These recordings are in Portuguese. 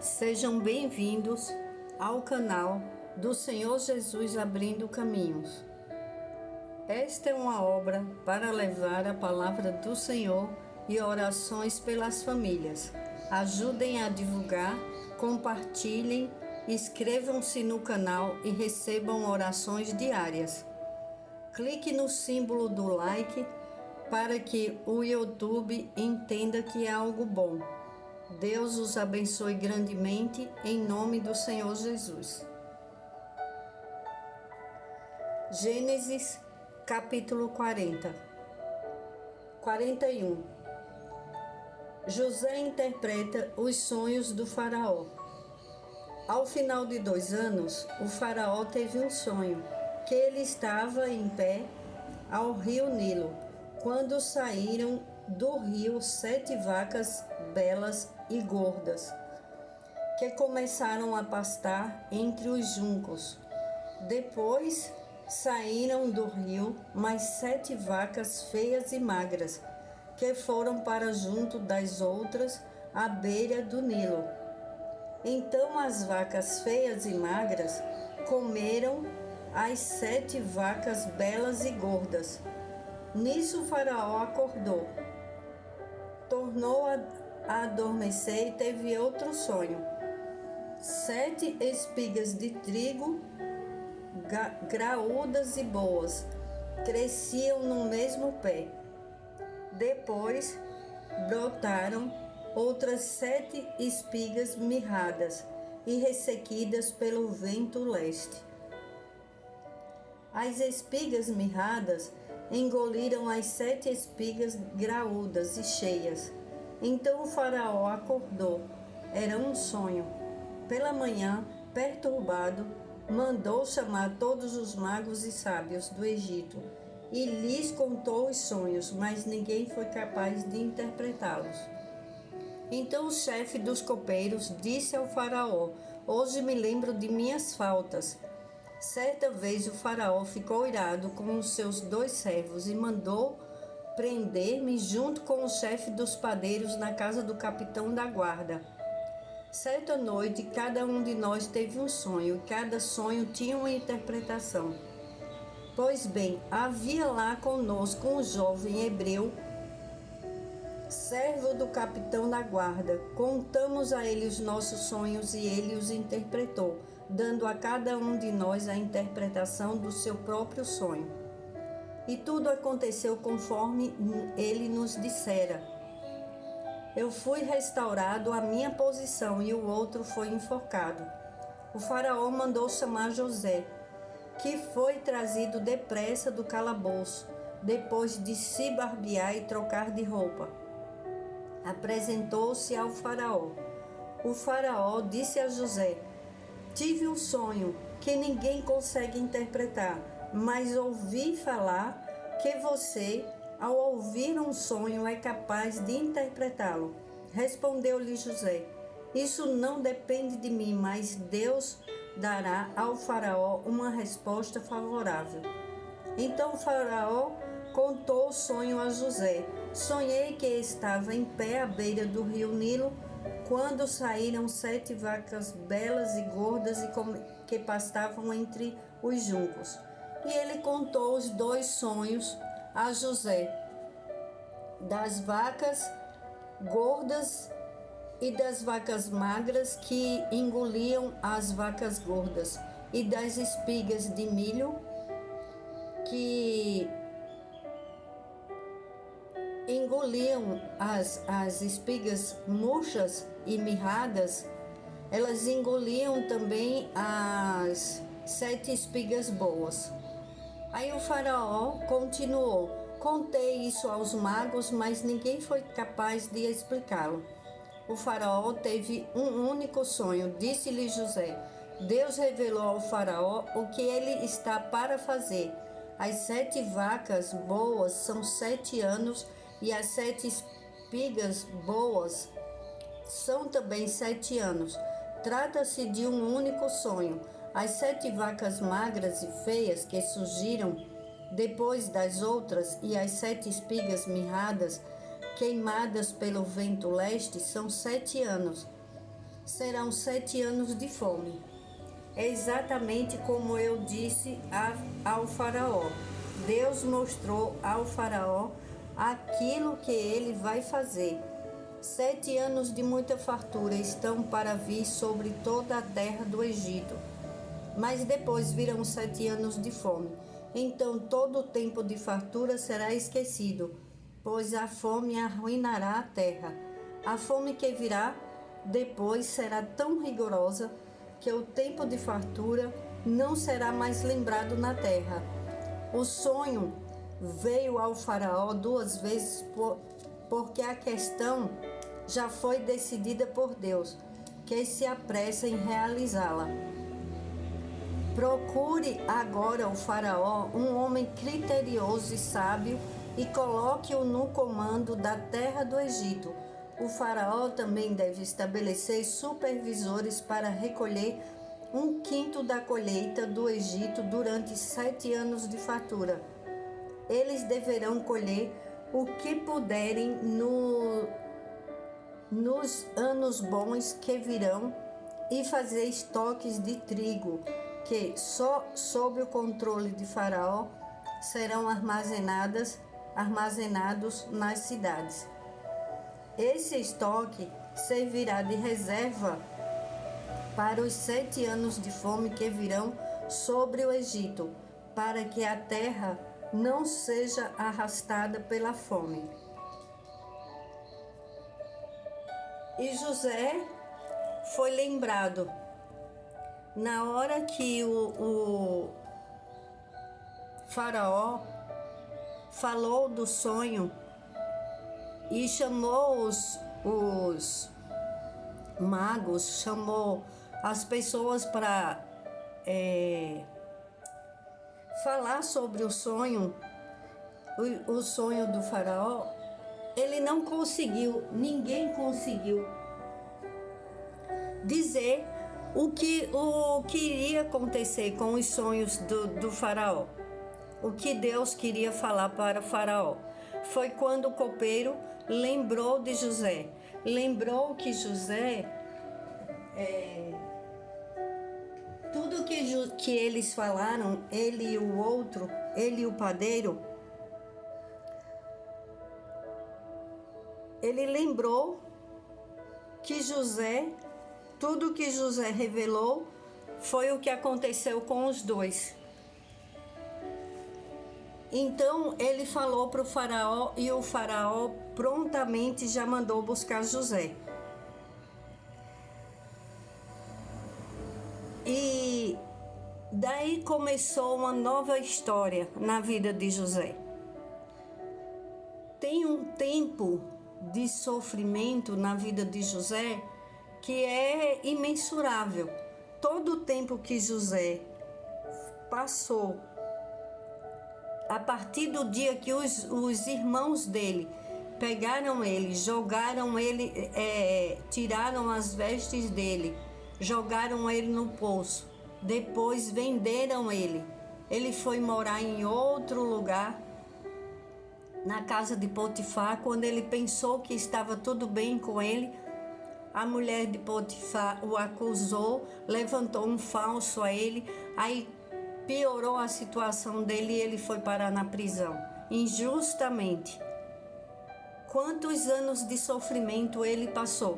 Sejam bem-vindos ao canal do Senhor Jesus Abrindo Caminhos. Esta é uma obra para levar a palavra do Senhor e orações pelas famílias. Ajudem a divulgar, compartilhem, inscrevam-se no canal e recebam orações diárias. Clique no símbolo do like para que o YouTube entenda que é algo bom. Deus os abençoe grandemente, em nome do Senhor Jesus. Gênesis, capítulo 41. José interpreta os sonhos do faraó. Ao final de 2 anos, o faraó teve um sonho, que ele estava em pé ao rio Nilo, quando saíram do rio 7 vacas belas e gordas, que começaram a pastar entre os juncos. Depois saíram do rio mais 7 vacas feias e magras, que foram para junto das outras à beira do Nilo. Então as vacas feias e magras comeram as 7 vacas belas e gordas. Nisso o faraó acordou, tornou a adormecer e teve outro sonho. 7 espigas de trigo graúdas e boas cresciam no mesmo pé. Depois brotaram outras 7 espigas mirradas e ressequidas pelo vento leste. As espigas mirradas engoliram as 7 espigas graúdas e cheias. Então o faraó acordou. Era um sonho. Pela manhã, perturbado, mandou chamar todos os magos e sábios do Egito e lhes contou os sonhos, mas ninguém foi capaz de interpretá-los. Então o chefe dos copeiros disse ao faraó: hoje me lembro de minhas faltas. Certa vez o faraó ficou irado com os seus 2 servos e mandou prender-me junto com o chefe dos padeiros na casa do capitão da guarda. Certa noite, cada um de nós teve um sonho, e cada sonho tinha uma interpretação. Pois bem, havia lá conosco um jovem hebreu, servo do capitão da guarda. Contamos a ele os nossos sonhos e ele os interpretou, dando a cada um de nós a interpretação do seu próprio sonho. E tudo aconteceu conforme ele nos dissera. Eu fui restaurado à minha posição e o outro foi enforcado. O faraó mandou chamar José, que foi trazido depressa do calabouço, depois de se barbear e trocar de roupa. Apresentou-se ao faraó. O faraó disse a José: tive um sonho que ninguém consegue interpretar, mas ouvi falar que você, ao ouvir um sonho, é capaz de interpretá-lo. Respondeu-lhe José: isso não depende de mim, mas Deus dará ao faraó uma resposta favorável. Então o faraó contou o sonho a José. Sonhei que estava em pé à beira do rio Nilo, quando saíram 7 vacas belas e gordas e que pastavam entre os juncos. E ele contou os 2 sonhos a José, das vacas gordas e das vacas magras que engoliam as vacas gordas, e das espigas de milho que engoliam as espigas murchas e mirradas. Elas engoliam também as 7 espigas boas. Aí o faraó continuou: contei isso aos magos, mas ninguém foi capaz de explicá-lo. O faraó teve um único sonho. Disse-lhe José: Deus revelou ao faraó o que ele está para fazer. As 7 vacas boas são 7 anos e as 7 espigas boas são também 7 anos. Trata-se de um único sonho. As 7 vacas magras e feias que surgiram depois das outras e as 7 espigas mirradas queimadas pelo vento leste são 7 anos. serão 7 anos de fome. É exatamente como eu disse ao faraó. Deus mostrou ao faraó aquilo que ele vai fazer. 7 anos de muita fartura estão para vir sobre toda a terra do Egito. Mas depois virão 7 anos de fome. Então todo o tempo de fartura será esquecido, pois a fome arruinará a terra. A fome que virá depois será tão rigorosa que o tempo de fartura não será mais lembrado na terra. O sonho veio ao faraó 2 vezes porque a questão já foi decidida por Deus, que se apressa em realizá-la. Procure agora o faraó, um homem criterioso e sábio, e coloque-o no comando da terra do Egito. O faraó também deve estabelecer supervisores para recolher 1/5 da colheita do Egito durante 7 anos de fartura. Eles deverão colher o que puderem nos anos bons que virão e fazer estoques de trigo, que só sob o controle de Faraó serão armazenados nas cidades. Esse estoque servirá de reserva para os 7 anos de fome que virão sobre o Egito, para que a terra não seja arrastada pela fome. E José foi lembrado na hora que o faraó falou do sonho e chamou os magos, chamou as pessoas para falar sobre o sonho do faraó. Ele não conseguiu, ninguém conseguiu dizer o que iria acontecer com os sonhos do faraó. O que Deus queria falar para o faraó. Foi quando o copeiro lembrou de José. Lembrou que José, tudo que eles falaram, ele e o outro, ele e o padeiro, ele lembrou que José, tudo que José revelou foi o que aconteceu com os dois. Então ele falou para o faraó e o faraó prontamente já mandou buscar José. E daí começou uma nova história na vida de José. Tem um tempo de sofrimento na vida de José que é imensurável. Todo o tempo que José passou, a partir do dia que os irmãos dele pegaram ele, jogaram ele, tiraram as vestes dele, jogaram ele no poço, depois venderam ele. Ele foi morar em outro lugar, na casa de Potifar. Quando ele pensou que estava tudo bem com ele, a mulher de Potifar o acusou, levantou um falso a ele, aí piorou a situação dele e ele foi parar na prisão, injustamente. Quantos anos de sofrimento ele passou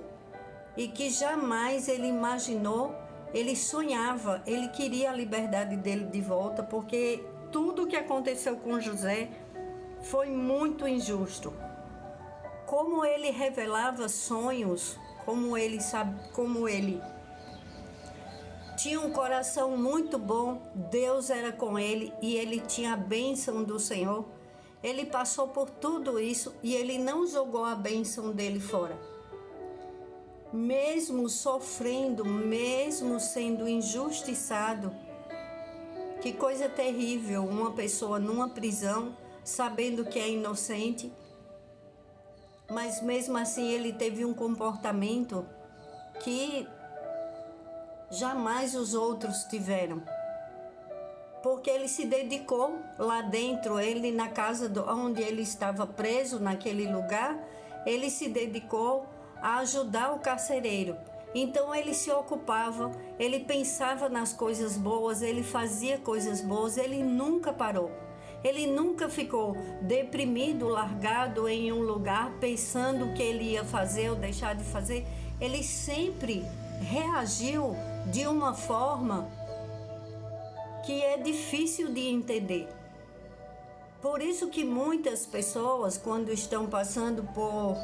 e que jamais ele imaginou, ele sonhava, ele queria a liberdade dele de volta, porque tudo o que aconteceu com José foi muito injusto. Como ele revelava sonhos, como ele tinha um coração muito bom, Deus era com ele e ele tinha a bênção do Senhor. Ele passou por tudo isso e ele não jogou a bênção dele fora. Mesmo sofrendo, mesmo sendo injustiçado, que coisa terrível, uma pessoa numa prisão, sabendo que é inocente, mas mesmo assim ele teve um comportamento que jamais os outros tiveram, porque ele se dedicou lá dentro, ele na casa onde ele estava preso, naquele lugar, ele se dedicou a ajudar o carcereiro. Então ele se ocupava, ele pensava nas coisas boas, ele fazia coisas boas, ele nunca parou. Ele nunca ficou deprimido, largado em um lugar, pensando o que ele ia fazer ou deixar de fazer. Ele sempre reagiu de uma forma que é difícil de entender. Por isso que muitas pessoas, quando estão passando por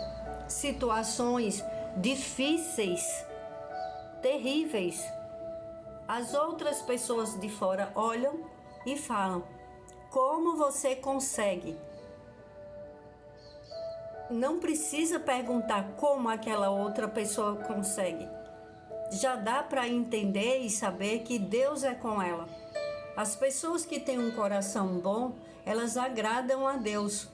situações difíceis, terríveis, as outras pessoas de fora olham e falam: como você consegue? Não precisa perguntar como aquela outra pessoa consegue. Já dá para entender e saber que Deus é com ela. As pessoas que têm um coração bom, elas agradam a Deus.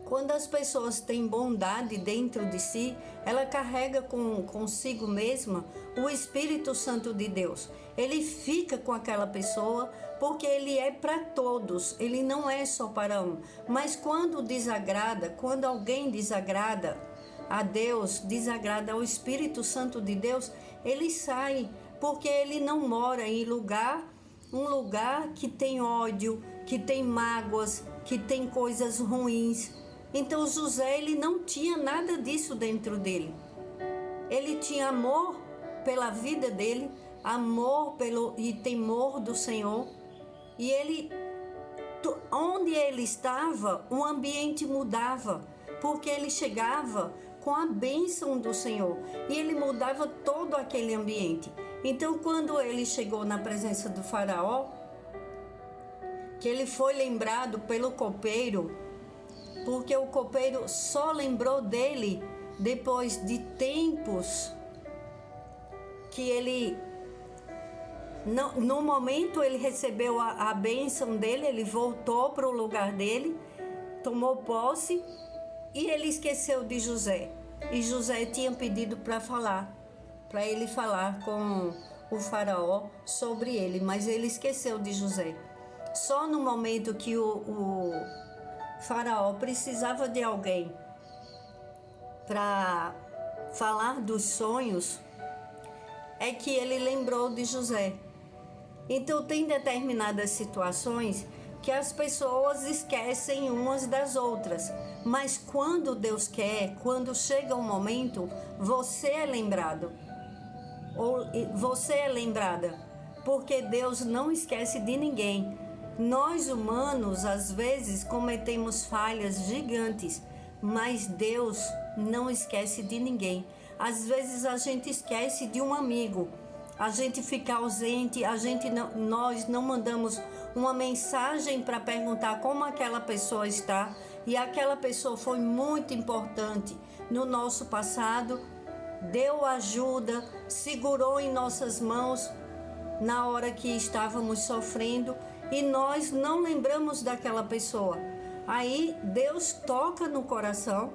Quando as pessoas têm bondade dentro de si, ela carrega consigo mesma o Espírito Santo de Deus. Ele fica com aquela pessoa porque ele é para todos, ele não é só para um. Mas quando alguém desagrada a Deus, desagrada ao Espírito Santo de Deus, ele sai, porque ele não mora em um lugar que tem ódio, que tem mágoas, que tem coisas ruins. Então José, ele não tinha nada disso dentro dele. Ele tinha amor pela vida dele, amor e temor do Senhor. E onde ele estava, o ambiente mudava, porque ele chegava com a bênção do Senhor e ele mudava todo aquele ambiente. Então, quando ele chegou na presença do faraó, que ele foi lembrado pelo copeiro, porque o copeiro só lembrou dele depois de tempos que ele, no momento ele recebeu a bênção dele, ele voltou para o lugar dele, tomou posse e ele esqueceu de José. E José tinha pedido para ele falar com o faraó sobre ele, mas ele esqueceu de José. Só no momento que o faraó precisava de alguém para falar dos sonhos, é que ele lembrou de José. Então tem determinadas situações que as pessoas esquecem umas das outras, mas quando Deus quer, quando chega um momento, você é lembrado, ou você é lembrada, porque Deus não esquece de ninguém. Nós humanos, às vezes, cometemos falhas gigantes, mas Deus não esquece de ninguém. Às vezes a gente esquece de um amigo, a gente fica ausente, nós não mandamos uma mensagem para perguntar como aquela pessoa está, e aquela pessoa foi muito importante no nosso passado, deu ajuda, segurou em nossas mãos na hora que estávamos sofrendo, e nós não lembramos daquela pessoa. Aí Deus toca no coração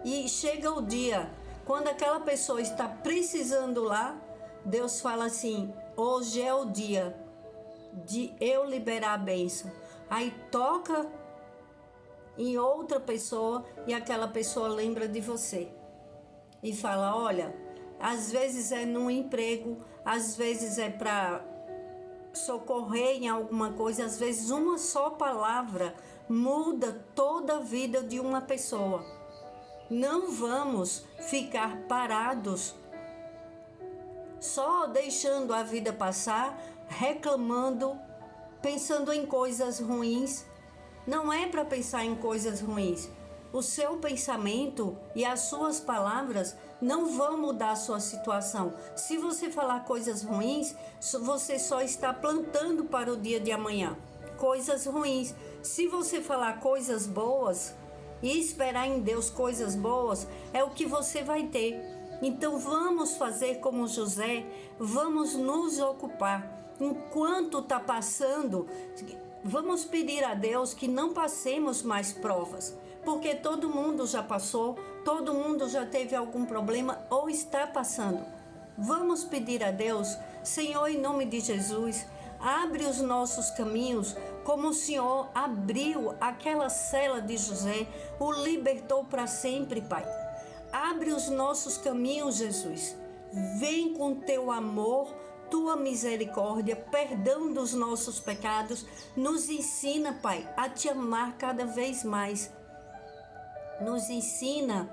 e chega o dia, quando aquela pessoa está precisando lá, Deus fala assim: hoje é o dia de eu liberar a bênção. Aí toca em outra pessoa e aquela pessoa lembra de você e fala: olha, às vezes é num emprego, às vezes é para socorrer em alguma coisa, às vezes uma só palavra muda toda a vida de uma pessoa. Não vamos ficar parados só deixando a vida passar, reclamando, pensando em coisas ruins. Não é para pensar em coisas ruins. O seu pensamento e as suas palavras não vão mudar a sua situação. Se você falar coisas ruins, você só está plantando para o dia de amanhã coisas ruins. Se você falar coisas boas e esperar em Deus coisas boas, é o que você vai ter. Então vamos fazer como José, vamos nos ocupar. Enquanto está passando, vamos pedir a Deus que não passemos mais provas, porque todo mundo já passou, todo mundo já teve algum problema ou está passando. Vamos pedir a Deus: Senhor, em nome de Jesus, abre os nossos caminhos, como o Senhor abriu aquela cela de José, o libertou para sempre, Pai. Abre os nossos caminhos, Jesus. Vem com teu amor, tua misericórdia, perdão dos nossos pecados. Nos ensina, Pai, a te amar cada vez mais. Nos ensina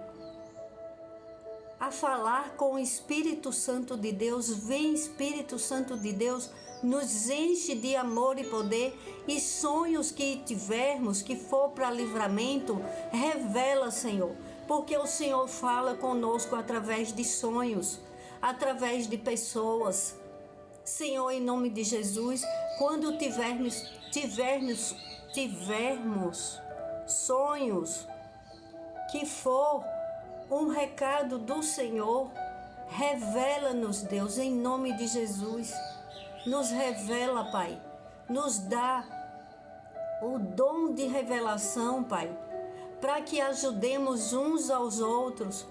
a falar com o Espírito Santo de Deus. Vem, Espírito Santo de Deus, nos enche de amor e poder, e sonhos que tivermos, que for para livramento, revela, Senhor, porque o Senhor fala conosco através de sonhos, através de pessoas. Senhor, em nome de Jesus, quando tivermos sonhos, que for um recado do Senhor, revela-nos, Deus, em nome de Jesus. Nos revela, Pai. Nos dá o dom de revelação, Pai, para que ajudemos uns aos outros,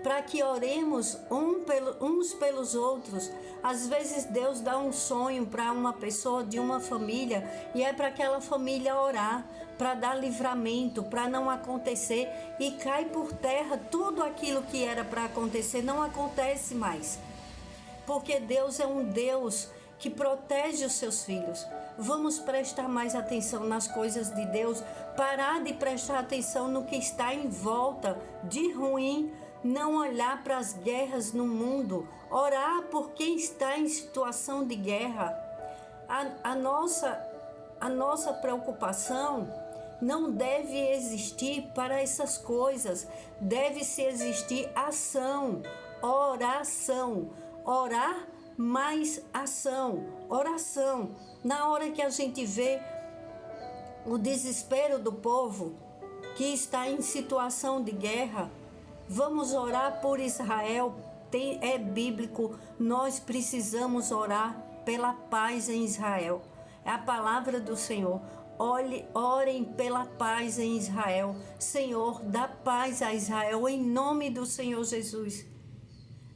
para que oremos uns pelos outros. Às vezes Deus dá um sonho para uma pessoa de uma família e é para aquela família orar, para dar livramento, para não acontecer, e cai por terra tudo aquilo que era para acontecer, não acontece mais. Porque Deus é um Deus que protege os seus filhos. Vamos prestar mais atenção nas coisas de Deus, parar de prestar atenção no que está em volta de ruim, não olhar para as guerras no mundo, orar por quem está em situação de guerra. A nossa preocupação não deve existir para essas coisas, deve-se existir ação, oração, orar mais ação, oração. Na hora que a gente vê o desespero do povo que está em situação de guerra, vamos orar por Israel. É bíblico, nós precisamos orar pela paz em Israel. É a palavra do Senhor. Orem pela paz em Israel. Senhor, dá paz a Israel em nome do Senhor Jesus.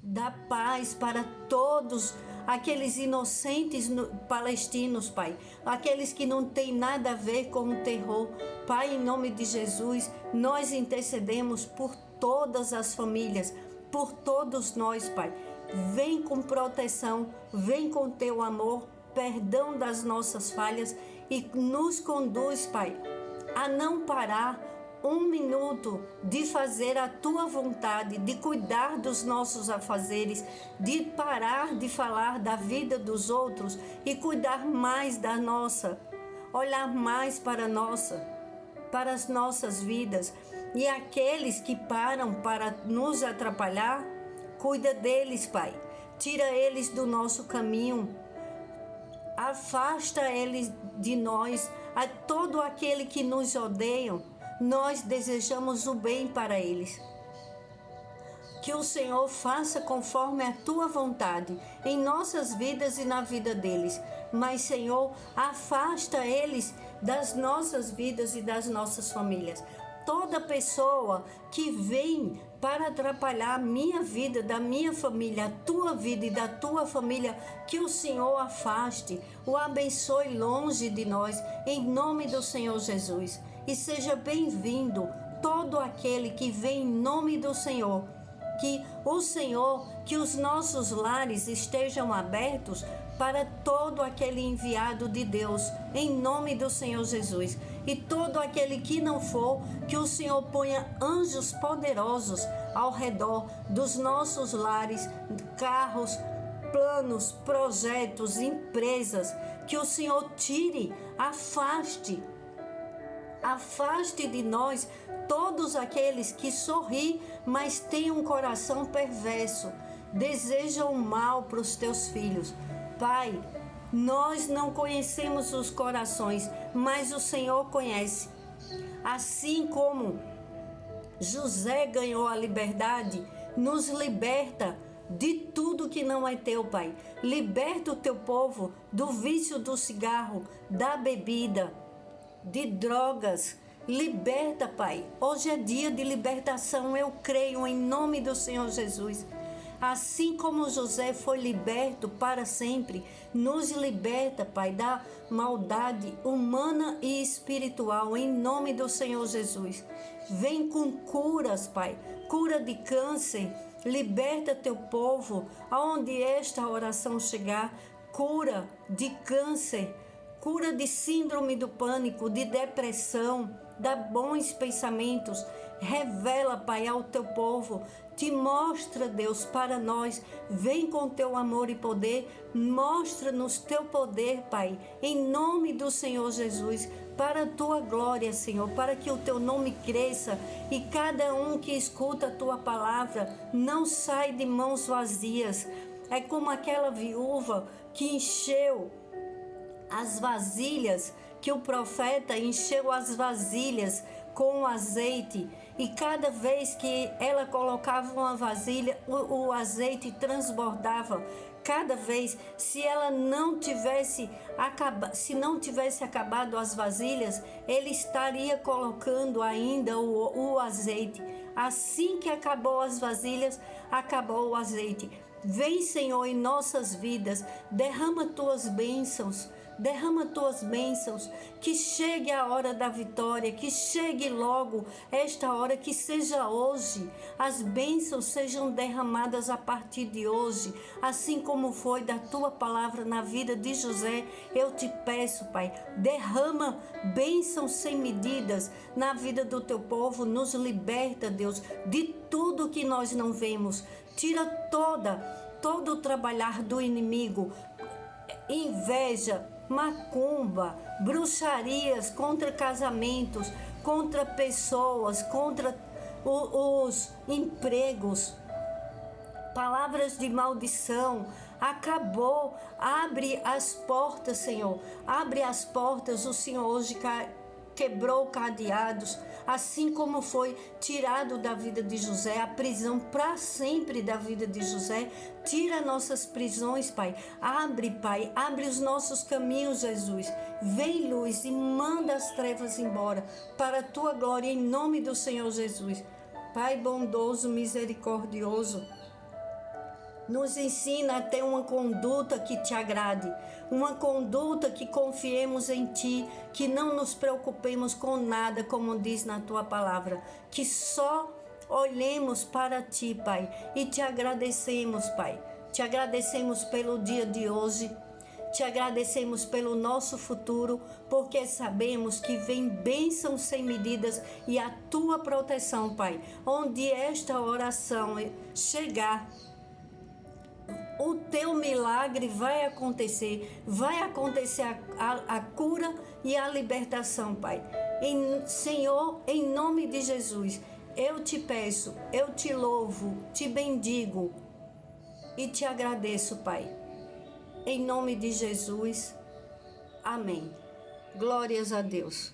Dá paz para todos aqueles inocentes palestinos, Pai. Aqueles que não têm nada a ver com o terror. Pai, em nome de Jesus, nós intercedemos por todas as famílias, por todos nós, Pai. Vem com proteção, vem com teu amor, perdão das nossas falhas e nos conduz, Pai, a não parar um minuto de fazer a tua vontade, de cuidar dos nossos afazeres, de parar de falar da vida dos outros e cuidar mais da nossa, olhar mais para as nossas vidas. E aqueles que param para nos atrapalhar, cuida deles, Pai. Tira eles do nosso caminho. Afasta eles de nós. A todo aquele que nos odeia, nós desejamos o bem para eles. Que o Senhor faça conforme a tua vontade em nossas vidas e na vida deles. Mas, Senhor, afasta eles das nossas vidas e das nossas famílias. Toda pessoa que vem para atrapalhar a minha vida, da minha família, a tua vida e da tua família, que o Senhor afaste, o abençoe longe de nós, em nome do Senhor Jesus. E seja bem-vindo todo aquele que vem em nome do Senhor. Que os nossos lares estejam abertos para todo aquele enviado de Deus, em nome do Senhor Jesus. E todo aquele que não for, que o Senhor ponha anjos poderosos ao redor dos nossos lares, carros, planos, projetos, empresas, que o Senhor tire, afaste de nós todos aqueles que sorriem, mas têm um coração perverso, desejam o mal para os teus filhos. Pai, nós não conhecemos os corações, mas o Senhor conhece. Assim como José ganhou a liberdade, nos liberta de tudo que não é teu, Pai. Liberta o teu povo do vício do cigarro, da bebida, de drogas. Liberta, Pai. Hoje é dia de libertação, eu creio em nome do Senhor Jesus. Assim como José foi liberto para sempre, nos liberta, Pai, da maldade humana e espiritual, em nome do Senhor Jesus. Vem com curas, Pai, cura de câncer. Liberta teu povo, aonde esta oração chegar, cura de câncer, cura de síndrome do pânico, de depressão, dá bons pensamentos. Revela, Pai, ao teu povo, te mostra, Deus, para nós. Vem com teu amor e poder, mostra-nos teu poder, Pai, em nome do Senhor Jesus, para a tua glória, Senhor, para que o teu nome cresça e cada um que escuta a tua palavra não sai de mãos vazias. É como aquela viúva que encheu as vasilhas, que o profeta encheu as vasilhas com azeite, e cada vez que ela colocava uma vasilha, o azeite transbordava. Cada vez, se não tivesse acabado as vasilhas, ele estaria colocando ainda o azeite. Assim que acabou as vasilhas, acabou o azeite. Vem, Senhor, em nossas vidas, derrama tuas bênçãos, que chegue a hora da vitória, que chegue logo esta hora, que seja hoje, as bênçãos sejam derramadas a partir de hoje, assim como foi da tua palavra na vida de José. Eu te peço, Pai, derrama bênçãos sem medidas na vida do teu povo, nos liberta, Deus, de tudo que nós não vemos, tira todo o trabalhar do inimigo, inveja, macumba, bruxarias contra casamentos, contra pessoas, contra os empregos, palavras de maldição. Acabou. Abre as portas, Senhor. Abre as portas. O Senhor hoje quebrou cadeados, assim como foi tirado da vida de José, a prisão para sempre da vida de José. Tira nossas prisões, Pai. Abre, Pai, abre os nossos caminhos, Jesus. Vem, luz, e manda as trevas embora, para a tua glória, em nome do Senhor Jesus. Pai bondoso, misericordioso, nos ensina a ter uma conduta que te agrade, uma conduta que confiemos em Ti, que não nos preocupemos com nada, como diz na Tua palavra, que só olhemos para Ti, Pai, e Te agradecemos, Pai. Te agradecemos pelo dia de hoje, Te agradecemos pelo nosso futuro, porque sabemos que vem bênçãos sem medidas e a Tua proteção, Pai. Onde esta oração chegar, o teu milagre vai acontecer a cura e a libertação, Pai. Senhor, em nome de Jesus, eu te peço, eu te louvo, te bendigo e te agradeço, Pai. Em nome de Jesus, amém. Glórias a Deus.